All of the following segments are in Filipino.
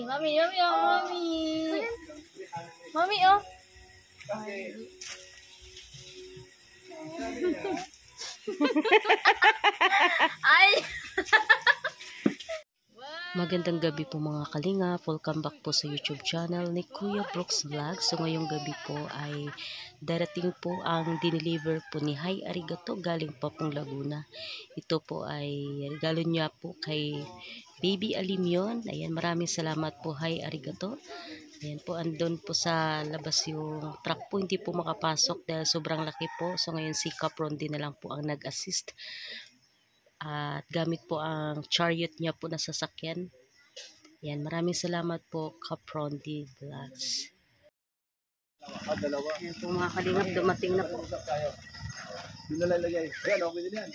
Mami, mami, oh, mami. Mami, oh. Ay. Magandang gabi po mga kalinga. Welcome back po sa YouTube channel ni Kuya Brooks Vlog. So ngayong gabi po ay darating po ang dineliver po ni Hi Arigato galing pa pong Laguna. Ito po ay regalo niya po kay Baby Alimyon. Ayan, maraming salamat po Hi Arigato. Ayan po, andun po sa labas yung truck po, hindi po makapasok dahil sobrang laki po. So ngayon si Capron din na lang po ang nag-assist. At gamit po ang chariot niya po na sasakyan. Yan, maraming salamat po Capron D Vlogs. Dalawa. Yan po mga kalingap, dumating na po. Doon na lalagay. Ayan, okay din yan.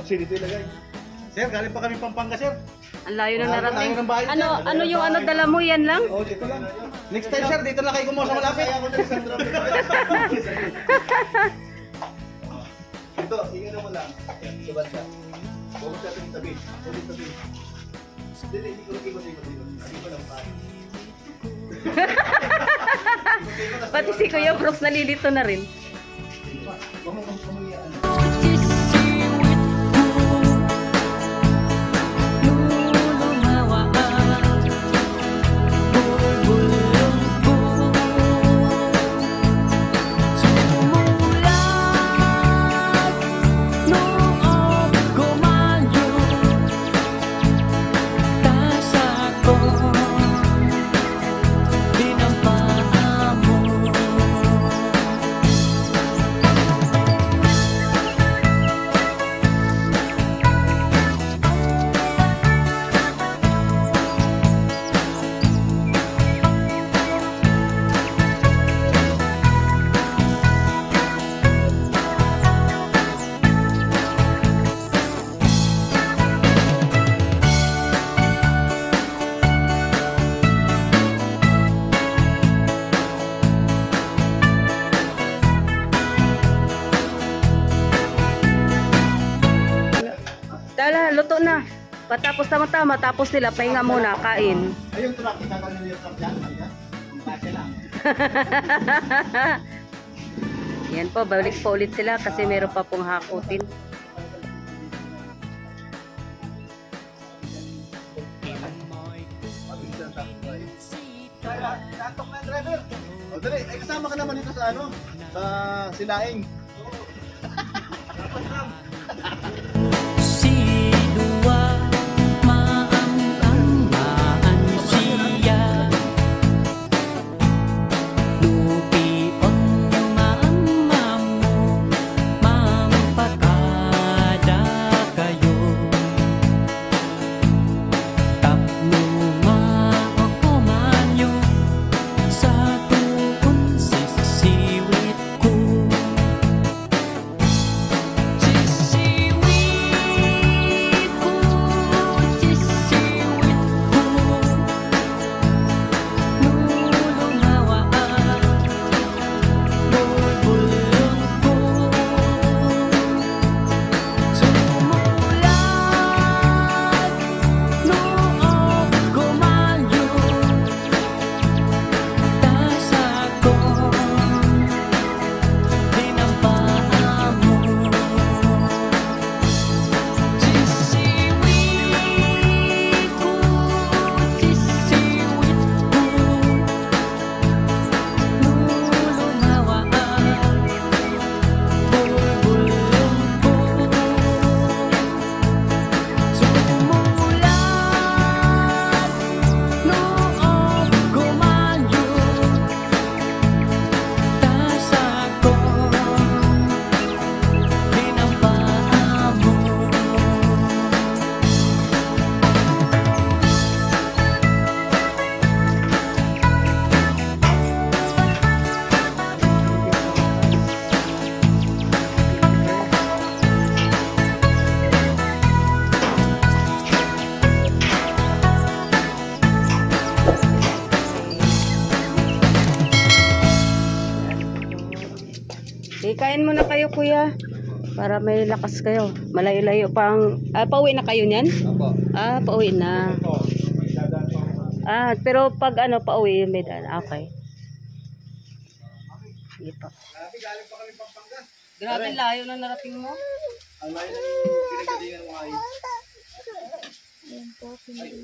Dito ilagay. Sir, galing pa kami Pampanga, sir. Ang layo na narating. Ano, ano yung ano dala mo yan lang? Oh, dito lang. Next time, sir, dito lang kayo kumuha sa malapit. Ito, ingin mo lang. Sa banda. Huwag sa ating tabi. Huwag tabi. Dili, ikot. Hindi ko lang pa. Pati si Kuya Brooks nalilito na rin. Dala, luto na. Patapos tama-tama, tapos sila, pahinga muna, kain. Ayun, truck. Itagal nila yung truck dyan. Ayan. Base lang. Yan po, balik po ulit sila kasi meron pa pong hakutin. Tatok na driver. O dali, ay kasama ka naman dito sa ano? Sa Silaing. Dapat lang. kain muna kayo kuya. Para may lakas kayo. Malayo-layo pang... pauwi na kayo niyan? Opo. Pauwi na. Opo. May dadaan pa ako. Pero pag pauwi, may daan. Okay. Sige pa. Galing pa kami Pampanga. Grabe, layo na narating mo. Ang layo ng pinagalingan mo ay. Ayan po, Kanin.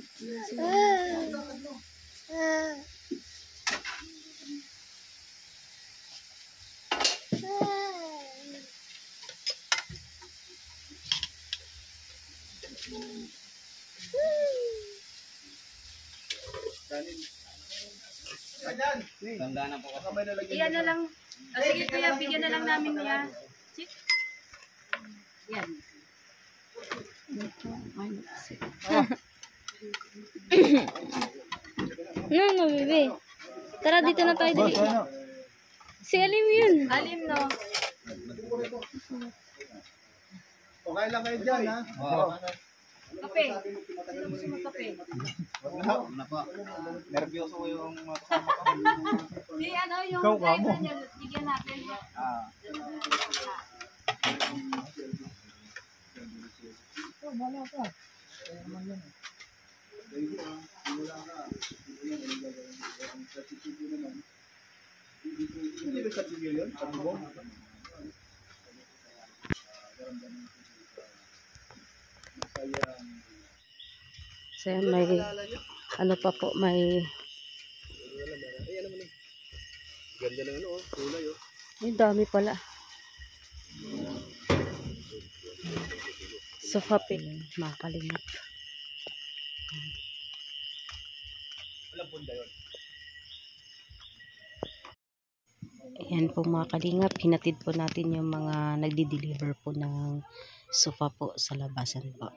Ayan. Tanda na po kasi. May nalagyan. Iyan na lang. Sige kuya, bigyan na lang namin niya. Yan. No, bebe. Tara, dito na tayo dali. Si Alim yun. Alim, no? Okay lang kayo dyan, ha? Oo. Kape. Sino gusto magkape? Wag na po. Nervyoso ko yung mga kasama ko. Di yung Ikaw ka mo. niya, bigyan natin. Hindi ba sa yun? Sa bubong? So yan, may pa po, may Ganda ng kulay, may dami pala. So kape, makakalingap. Walang punda yun. Ayan po mga kalingap, hinatid po natin yung mga nagdi-deliver po ng sofa po sa labasan po.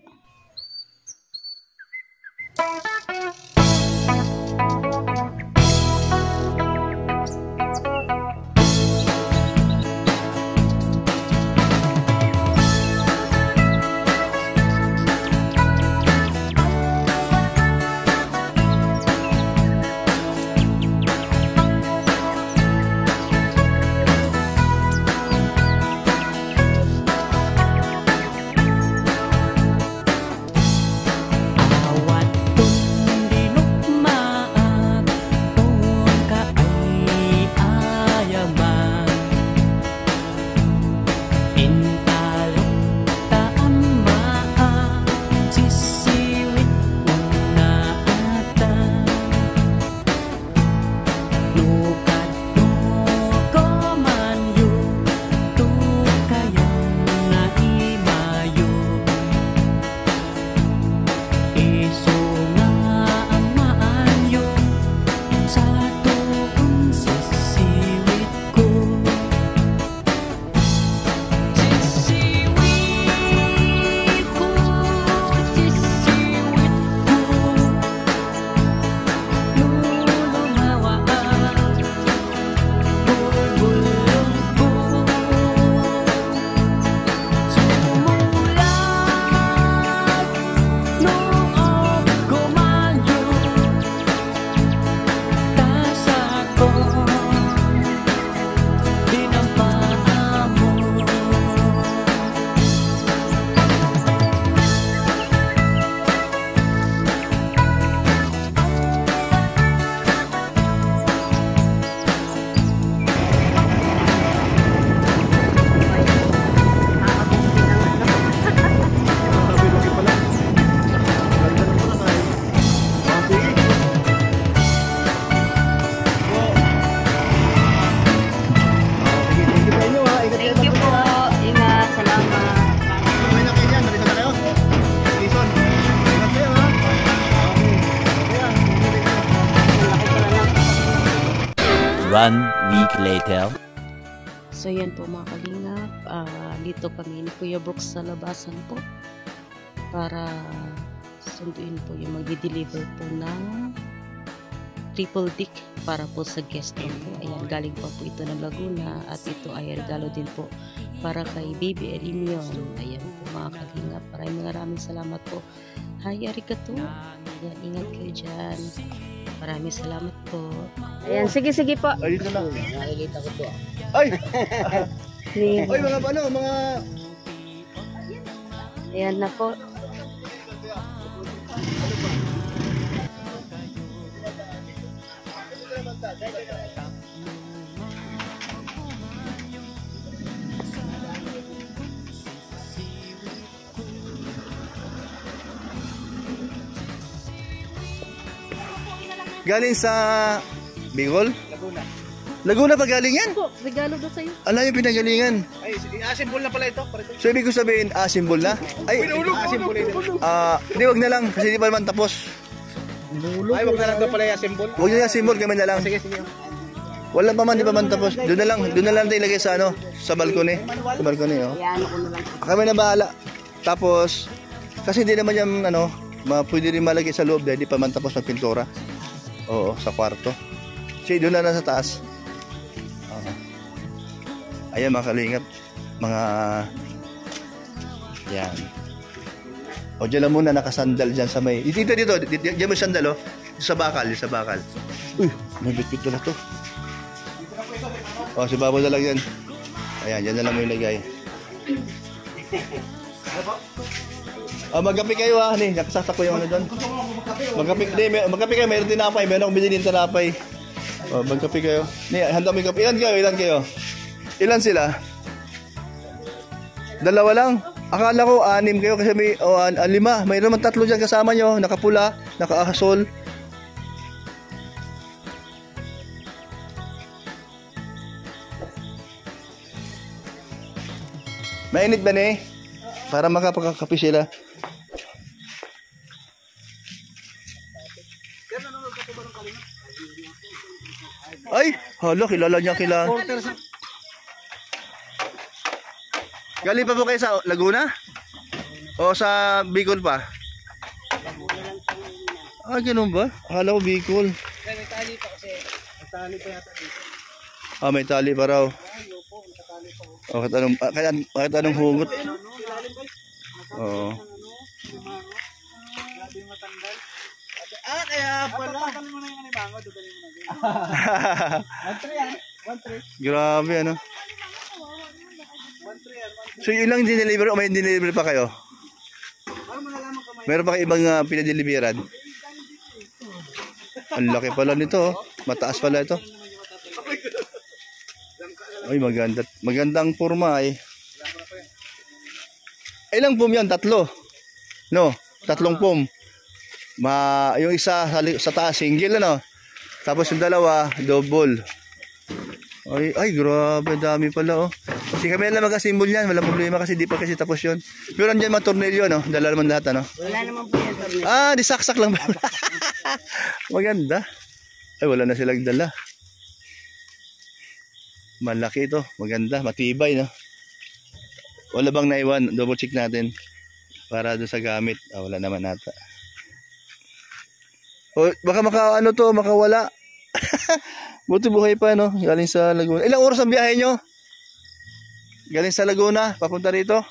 Thank you po. Ingat. Salamat. May na kayo dyan. Nalita na kayo? Jason. Ingat kayo, ha? One week later. So yan po mga kalingap, dito kami ni Kuya Brooks sa labasan po para sunduin po yung magdi-deliver po ng triple deck para po sa guest room po. Ayan, galing pa po ito ng Laguna at ito ay regalo din po para kay Baby Elimion. Ayan po mga kalingap, maraming salamat po. Hi, arigato. Ayan, ingat kayo dyan. Maraming salamat po. Ayan, sige po. Ay, dito na. Nakikita ko to. Ay! Ni- Ay, mga ano, mga... Ayan na po. Galing sa Bicol? Laguna pa galing yan? Po, regalo daw sa'yo. Ala yung pinagalingan. Ay, symbol na pala ito. So ibig ko sabihin, symbol na? Ay, Symbol ito. hindi, wag na lang kasi di pa naman tapos. Ay, wag na lang daw pala yung symbol. Huwag nyo na symbol, kami na lang. Sige, sige. Wala pa man, di pa man tapos. Doon na lang tayo ilagay sa ano, sa balkone. Sa balkone, oh. Ayan ako na lang. Kami na bahala. Tapos, kasi hindi naman yung ano, pwede rin malagay sa loob dahil di pa man tapos ng pintura. Oo, sa kwarto. Kasi doon na lang sa taas. Oo. Ayan mga kalingap. Mga... Yan. O dyan lang muna, nakasandal dyan sa may... Dito. Dyan mo sandal, oh. Sa bakal, sa bakal. Uy, may bitbit ko na to. O, si Babo na lang yan. Ayan, dyan na lang mo ilagay. Magkape kayo ni, nakasasak ko yung ano doon. Magkape kayo, mayroon tinapay, meron akong binili ng tinapay. Magkape kayo. Ni, handa mo yung kape. Ilan kayo? Ilan sila? 2 lang. Akala ko 6 kayo kasi may 5. Mayroon man 3 diyan kasama nyo, nakapula, nakaasol. Mainit ba ni? Para makapagkakape sila. Ay, hala, kilala niya. Galing pa po kayo sa Laguna? O sa Bicol pa? Ah, ganun ba? Akala ko Bicol. May tali pa kasi. May tali pa yata dito. Ah, may tali pa raw. O, kahit anong hugot. Oo. Ah, kaya pala. Tatalin mo na yung animango, dadalhin mo na. 1-3 yan. 1-3. Grabe, ano? 1-3 yan. So, yun lang dineliver o may dineliver pa kayo? Para malalaman ka may... Meron pa kayo ibang pinadeliveran? Ang laki pala nito, oh. Mataas pala ito. Ay, magandang forma ay. Ilang pum yan? 3? No, 3 pum. Yung isa sa taas, single, ano? Tapos yung 2, double. Ay, grabe, dami pala, oh. Kasi kami lang magka-symbol yan, walang problema kasi di pa kasi tapos yun. Pero andyan mga tornilyo, no? Dala naman lahat, ano? Wala naman po yan. Ah, di saksak lang ba? Maganda. Ay, wala na silang dala. Malaki ito, maganda, matibay, no? Wala bang naiwan? Double check natin. Para doon sa gamit. Ah, wala naman nata. O, baka makawala. Buti buhay pa, no? Galing sa Laguna. Ilang oras ang biyahe nyo? Galing sa Laguna, papunta rito?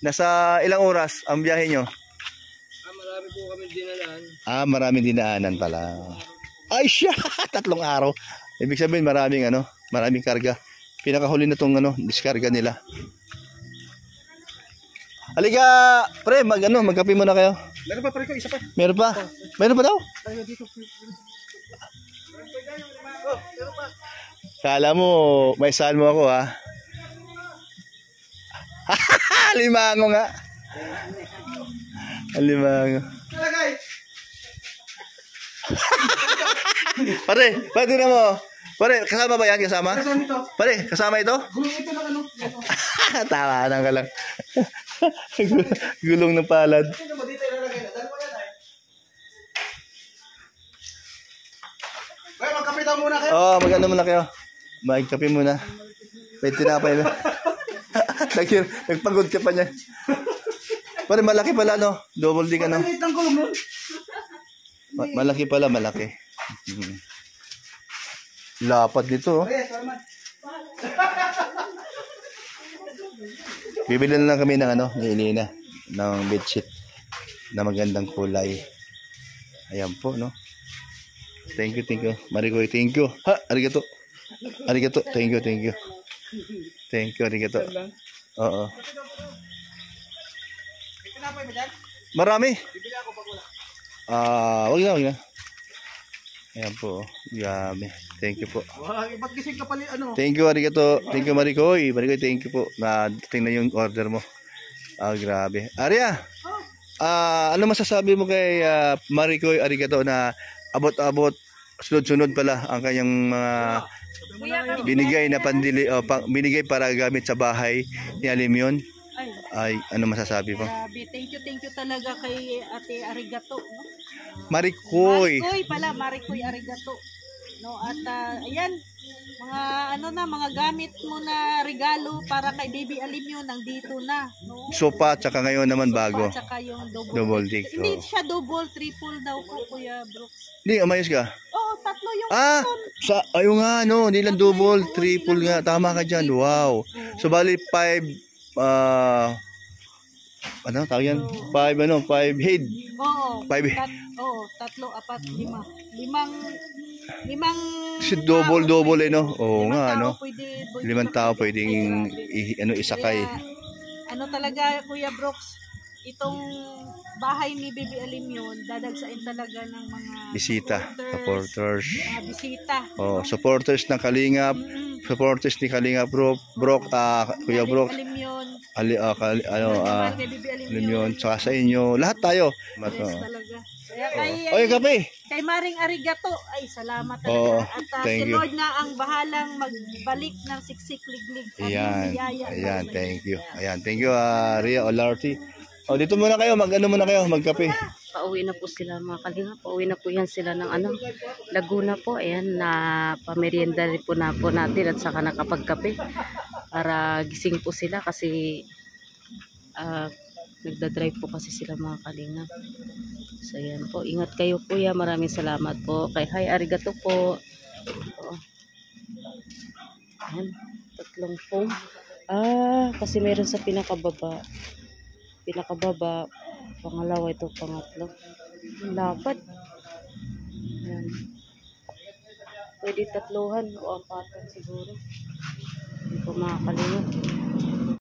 Nasa ilang oras ang biyahe nyo? marami po kami dinadaan. Ah, maraming dinaanan pala. Ay, siya! 3 araw. Ibig sabihin, maraming karga. Pinakahuli na tong diskarga nila. Halika, pre, magkape muna kayo. Meron pa pare ko, isa pa. Meron pa? Meron pa daw? Tayo dito. Kala mo, may saan mo ako, ha? Limango nga. Limango. Pare, pwede na mo. Pare, kasama ba yan? Kasama? Pare, kasama ito? Gulong ito ng Tama ka lang. Gulong ng palad. Kaya magkape daw muna kayo. Oo, maganda muna kayo. Magkape muna. May tinapay na. Nagpagod ka pa niya. Pare, malaki pala, no? Double D ka, no? Malaki pala, malaki. Lapad dito, oh. Bibili na lang kami ng ni Elena, ng bedsheet na magandang kulay. Ayan po, no? Thank you. Marikoy, thank you. Ha, arigato. Arigato, thank you. Thank you, arigato. Oo. Pinapay mo dyan? Marami. Bibili ako pag wala. Wag na. Ayan po, grabe. Thank you po. Ba't gising ka pala, ano? Thank you, arigato. Thank you, Marikoy. Marikoy, thank you po. Tingnan yung order mo. Grabe. Arya, ano masasabi mo kay Marikoy Arigato na abot-abot, sunod-sunod pala ang kanyang binigay na pandili, binigay para gamit sa bahay ni Alimyon? Ay, ano masasabi mo? Grabe, thank you talaga kay Ate Arigato, no? Marikoy. Marikoy Arigato. No, at ayan, mga gamit mo na regalo para kay Baby Alimyon nandito na, no? Sopa, tsaka ngayon naman bago. At saka yung Double dick. Hindi siya double, triple daw po, Kuya Brooks. Hindi, amayos ka. Oo, tatlo yung Ayun nga, no, hindi lang double, triple nga. Tama ka dyan, wow. So, bali, 5, ano, tawag yan? 5 head. Oo. 5 head. Oo, 3, 4, 5. Limang Si double no? Oo nga, tao no? pwede 5 tao pwedeng isakay. Kaya, talaga, Kuya Brooks, itong bahay ni Baby Alimyon, dadagsain talaga ng mga Bisita, supporters. mga bisita. Supporters ng Kalingap, supporters ni Kalingap Brok, Kuya Brok, Alimyon, kay Baby Alimyon. Alimyon, tsaka sa inyo, lahat tayo. Yes, talaga. Kaya Oy, kape! kay Maring Arigato, ay salamat Oo, talaga. At thank si you. Lord na ang bahalang magbalik ng siksik liglig. Ayan, thank you. Ayan, thank you, Ria Olarty. Dito muna kayo, magkape. Pauwi na po sila mga kalinga. Pauwi na po yan sila ng Laguna po. Ayan, na pamerienda rin po na po natin at saka nakapagkape. Para gising po sila kasi nagdadrive po kasi sila mga kalinga. So ayan po. Ingat kayo po ya. Maraming salamat po. Kay Hi Arigato po. Ayan, 3 foam. Kasi meron sa pinakababa. Pangalawa, ito pangatlo. Lapad. Ayan. Pwede 3 o 4 siguro. Hindi ko makakalimot.